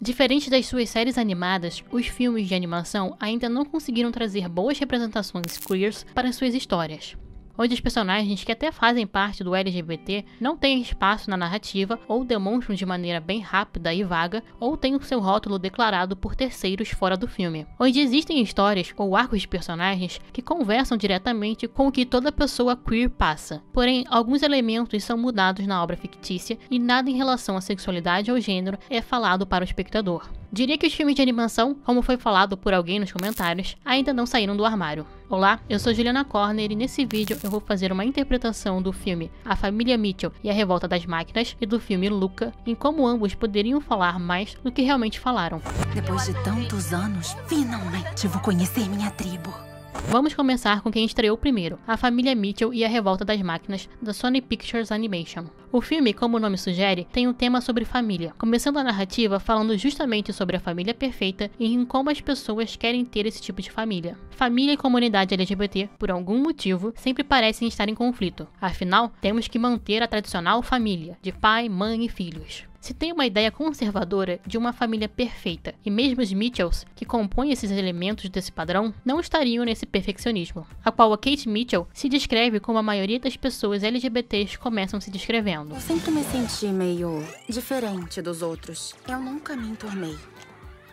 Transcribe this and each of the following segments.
Diferente das suas séries animadas, os filmes de animação ainda não conseguiram trazer boas representações queers para suas histórias, onde os personagens que até fazem parte do LGBT não têm espaço na narrativa ou demonstram de maneira bem rápida e vaga ou têm o seu rótulo declarado por terceiros fora do filme, onde existem histórias ou arcos de personagens que conversam diretamente com o que toda pessoa queer passa. Porém, alguns elementos são mudados na obra fictícia e nada em relação à sexualidade ou gênero é falado para o espectador. Diria que os filmes de animação, como foi falado por alguém nos comentários, ainda não saíram do armário. Olá, eu sou Juliana Corner e nesse vídeo eu vou fazer uma interpretação do filme A Família Mitchell e a Revolta das Máquinas e do filme Luca, em como ambos poderiam falar mais do que realmente falaram. Depois de tantos anos, finalmente vou conhecer minha tribo. Vamos começar com quem estreou primeiro, A Família Mitchell e a Revolta das Máquinas, da Sony Pictures Animation. O filme, como o nome sugere, tem um tema sobre família, começando a narrativa falando justamente sobre a família perfeita e em como as pessoas querem ter esse tipo de família. Família e comunidade LGBT, por algum motivo, sempre parecem estar em conflito. Afinal, temos que manter a tradicional família, de pai, mãe e filhos. Se tem uma ideia conservadora de uma família perfeita, e mesmo os Mitchells, que compõem esses elementos desse padrão, não estariam nesse perfeccionismo, a qual a Kate Mitchell se descreve como a maioria das pessoas LGBTs começam se descrevendo. Eu sempre me senti meio diferente dos outros. Eu nunca me enturmei.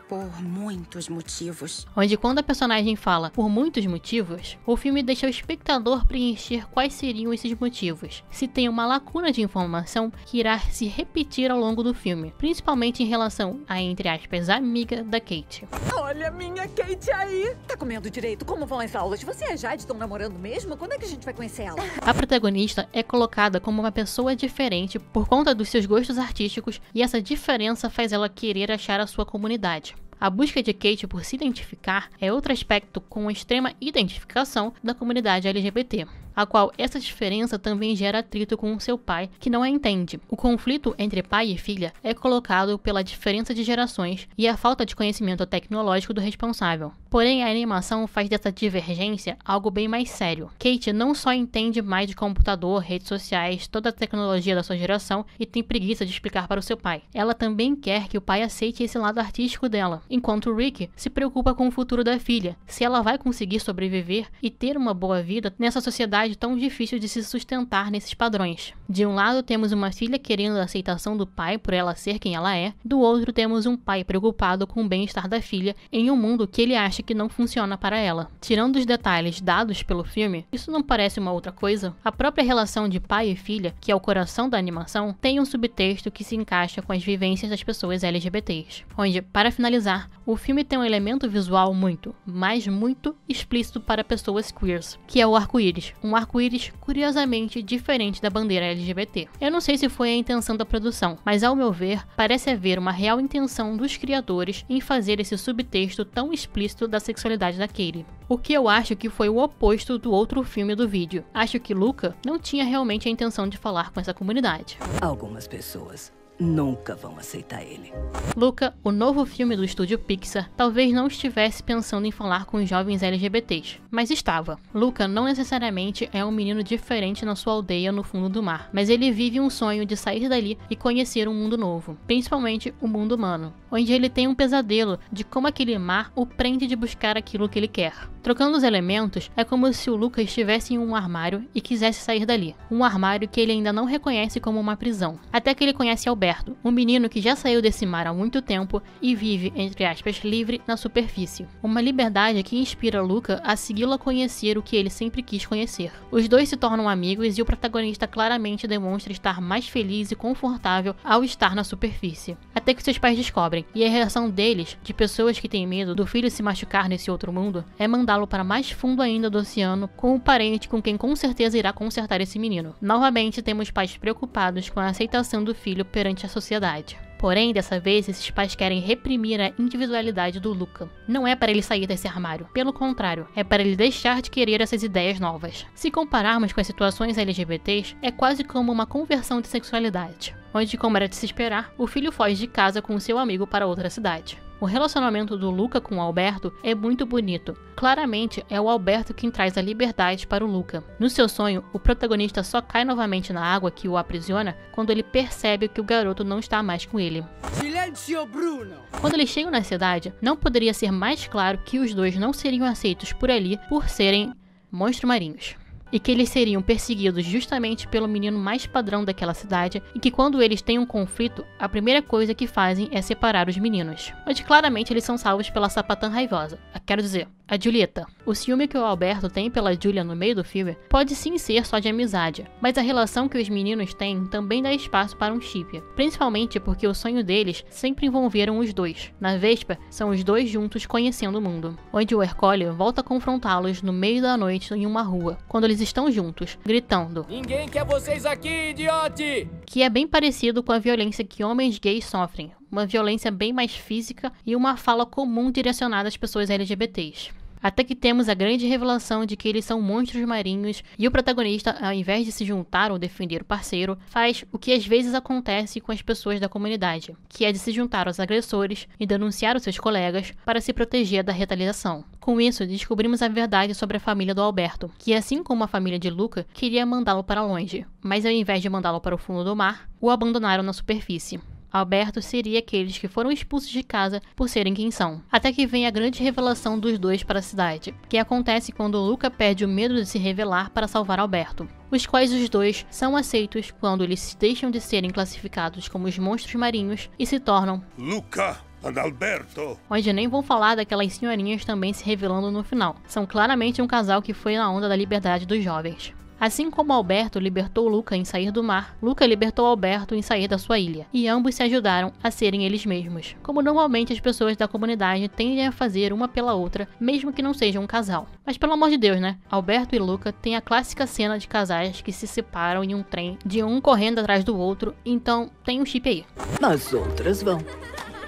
Por muitos motivos. Onde quando a personagem fala por muitos motivos, o filme deixa o espectador preencher quais seriam esses motivos. Se tem uma lacuna de informação que irá se repetir ao longo do filme, principalmente em relação a, entre aspas, amiga da Kate. Olha a minha Kate aí! Tá comendo direito? Como vão as aulas? Você e a Jade estão namorando mesmo? Quando é que a gente vai conhecer ela? A protagonista é colocada como uma pessoa diferente por conta dos seus gostos artísticos e essa diferença faz ela querer achar a sua comunidade. A busca de Kate por se identificar é outro aspecto com extrema identificação da comunidade LGBT, a qual essa diferença também gera atrito com seu pai, que não a entende. O conflito entre pai e filha é colocado pela diferença de gerações e a falta de conhecimento tecnológico do responsável. Porém, a animação faz dessa divergência algo bem mais sério. Kate não só entende mais de computador, redes sociais, toda a tecnologia da sua geração e tem preguiça de explicar para o seu pai. Ela também quer que o pai aceite esse lado artístico dela, enquanto Rick se preocupa com o futuro da filha, se ela vai conseguir sobreviver e ter uma boa vida nessa sociedade tão difícil de se sustentar nesses padrões. De um lado temos uma filha querendo a aceitação do pai por ela ser quem ela é, do outro temos um pai preocupado com o bem-estar da filha em um mundo que ele acha que não funciona para ela. Tirando os detalhes dados pelo filme, isso não parece uma outra coisa? A própria relação de pai e filha, que é o coração da animação, tem um subtexto que se encaixa com as vivências das pessoas LGBTs, onde, para finalizar, o filme tem um elemento visual muito, mas muito explícito para pessoas queers, que é o arco-íris. Um arco-íris curiosamente diferente da bandeira LGBT. Eu não sei se foi a intenção da produção, mas ao meu ver, parece haver uma real intenção dos criadores em fazer esse subtexto tão explícito da sexualidade da Kate. O que eu acho que foi o oposto do outro filme do vídeo. Acho que Luca não tinha realmente a intenção de falar com essa comunidade. Algumas pessoas nunca vão aceitar ele. Luca, o novo filme do estúdio Pixar, talvez não estivesse pensando em falar com os jovens LGBTs, mas estava. Luca não necessariamente é um menino diferente na sua aldeia no fundo do mar, mas ele vive um sonho de sair dali e conhecer um mundo novo, principalmente o mundo humano, onde ele tem um pesadelo de como aquele mar o prende de buscar aquilo que ele quer. Trocando os elementos, é como se o Luca estivesse em um armário e quisesse sair dali. Um armário que ele ainda não reconhece como uma prisão. Até que ele conhece Alberto, um menino que já saiu desse mar há muito tempo e vive, entre aspas, livre na superfície. Uma liberdade que inspira Luca a segui-lo a conhecer o que ele sempre quis conhecer. Os dois se tornam amigos e o protagonista claramente demonstra estar mais feliz e confortável ao estar na superfície. Até que seus pais descobrem, e a reação deles, de pessoas que têm medo do filho se machucar nesse outro mundo, é mandá-lo para mais fundo ainda do oceano com um parente com quem com certeza irá consertar esse menino. Novamente temos pais preocupados com a aceitação do filho perante a sociedade. Porém, dessa vez, esses pais querem reprimir a individualidade do Luca. Não é para ele sair desse armário, pelo contrário, é para ele deixar de querer essas ideias novas. Se compararmos com as situações LGBTs, é quase como uma conversão de sexualidade, onde, como era de se esperar, o filho foge de casa com seu amigo para outra cidade. O relacionamento do Luca com o Alberto é muito bonito. Claramente é o Alberto quem traz a liberdade para o Luca. No seu sonho, o protagonista só cai novamente na água que o aprisiona quando ele percebe que o garoto não está mais com ele. Silêncio, Bruno! Quando eles chegam na cidade, não poderia ser mais claro que os dois não seriam aceitos por ali por serem monstros marinhos. E que eles seriam perseguidos justamente pelo menino mais padrão daquela cidade e que quando eles têm um conflito, a primeira coisa que fazem é separar os meninos. Onde claramente eles são salvos pela sapatã raivosa, quero dizer, a Julieta. O ciúme que o Alberto tem pela Julia no meio do filme pode sim ser só de amizade, mas a relação que os meninos têm também dá espaço para um chip, principalmente porque o sonho deles sempre envolveram os dois. Na Vespa, são os dois juntos conhecendo o mundo, onde o Hercule volta a confrontá-los no meio da noite em uma rua, quando eles estão juntos, gritando: Ninguém quer vocês aqui, idiote! Que é bem parecido com a violência que homens gays sofrem, uma violência bem mais física e uma fala comum direcionada às pessoas LGBTs. Até que temos a grande revelação de que eles são monstros marinhos e o protagonista, ao invés de se juntar ou defender o parceiro, faz o que às vezes acontece com as pessoas da comunidade, que é de se juntar aos agressores e denunciar os seus colegas para se proteger da retaliação. Com isso, descobrimos a verdade sobre a família do Alberto, que assim como a família de Luca, queria mandá-lo para longe, mas ao invés de mandá-lo para o fundo do mar, o abandonaram na superfície. Alberto seria aqueles que foram expulsos de casa por serem quem são. Até que vem a grande revelação dos dois para a cidade, que acontece quando Luca perde o medo de se revelar para salvar Alberto. Os quais os dois são aceitos quando eles deixam de serem classificados como os monstros marinhos e se tornam Luca e Alberto. Onde nem vão falar daquelas senhorinhas também se revelando no final. São claramente um casal que foi na onda da liberdade dos jovens. Assim como Alberto libertou Luca em sair do mar, Luca libertou Alberto em sair da sua ilha, e ambos se ajudaram a serem eles mesmos, como normalmente as pessoas da comunidade tendem a fazer uma pela outra, mesmo que não sejam um casal. Mas pelo amor de Deus, né? Alberto e Luca têm a clássica cena de casais que se separam em um trem, de um correndo atrás do outro, então tem um chip aí. As outras vão.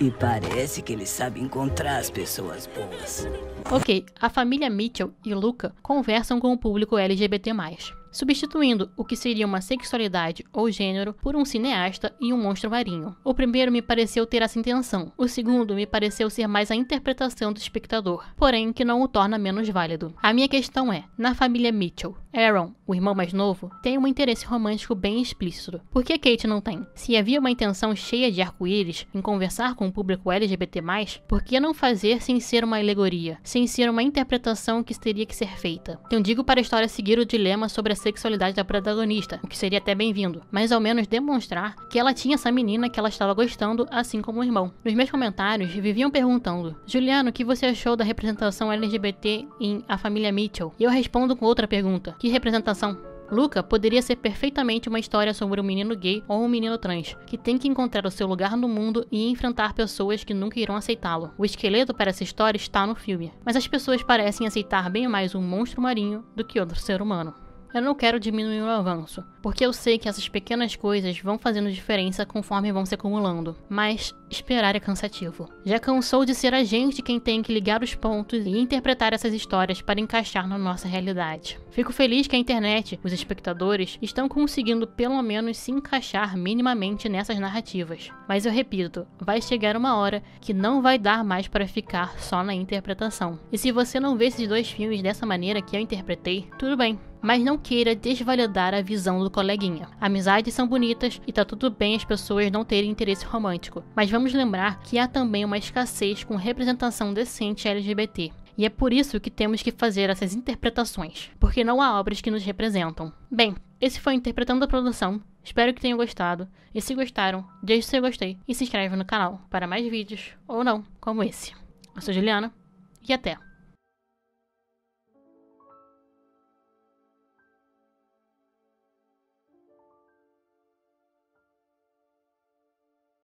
E parece que ele sabe encontrar as pessoas boas. Ok, a família Mitchell e Luca conversam com o público LGBT+, substituindo o que seria uma sexualidade ou gênero por um cineasta e um monstro marinho. O primeiro me pareceu ter essa intenção, o segundo me pareceu ser mais a interpretação do espectador, porém que não o torna menos válido. A minha questão é, na família Mitchell, Aaron, o irmão mais novo, tem um interesse romântico bem explícito. Por que Kate não tem? Se havia uma intenção cheia de arco-íris em conversar com o público LGBT+, por que não fazer sem ser uma alegoria, sem ser uma interpretação que teria que ser feita? Então digo para a história seguir o dilema sobre a sexualidade da protagonista, o que seria até bem-vindo, mas ao menos demonstrar que ela tinha essa menina que ela estava gostando, assim como o irmão. Nos meus comentários, viviam perguntando: Juliano, o que você achou da representação LGBT em A Família Mitchell? E eu respondo com outra pergunta: que representação? Luca poderia ser perfeitamente uma história sobre um menino gay ou um menino trans, que tem que encontrar o seu lugar no mundo e enfrentar pessoas que nunca irão aceitá-lo. O esqueleto para essa história está no filme, mas as pessoas parecem aceitar bem mais um monstro marinho do que outro ser humano. Eu não quero diminuir o avanço, porque eu sei que essas pequenas coisas vão fazendo diferença conforme vão se acumulando, mas esperar é cansativo. Já cansou de ser a gente quem tem que ligar os pontos e interpretar essas histórias para encaixar na nossa realidade. Fico feliz que a internet, os espectadores, estão conseguindo pelo menos se encaixar minimamente nessas narrativas. Mas eu repito, vai chegar uma hora que não vai dar mais para ficar só na interpretação. E se você não vê esses dois filmes dessa maneira que eu interpretei, tudo bem. Mas não queira desvalidar a visão do coleguinha. Amizades são bonitas e tá tudo bem as pessoas não terem interesse romântico. Mas vamos lembrar que há também uma escassez com representação decente LGBT. E é por isso que temos que fazer essas interpretações, porque não há obras que nos representam. Bem, esse foi Interpretando a Produção. Espero que tenham gostado. E se gostaram, deixe seu gostei e se inscreve no canal para mais vídeos, ou não, como esse. Eu sou Juliana, e até!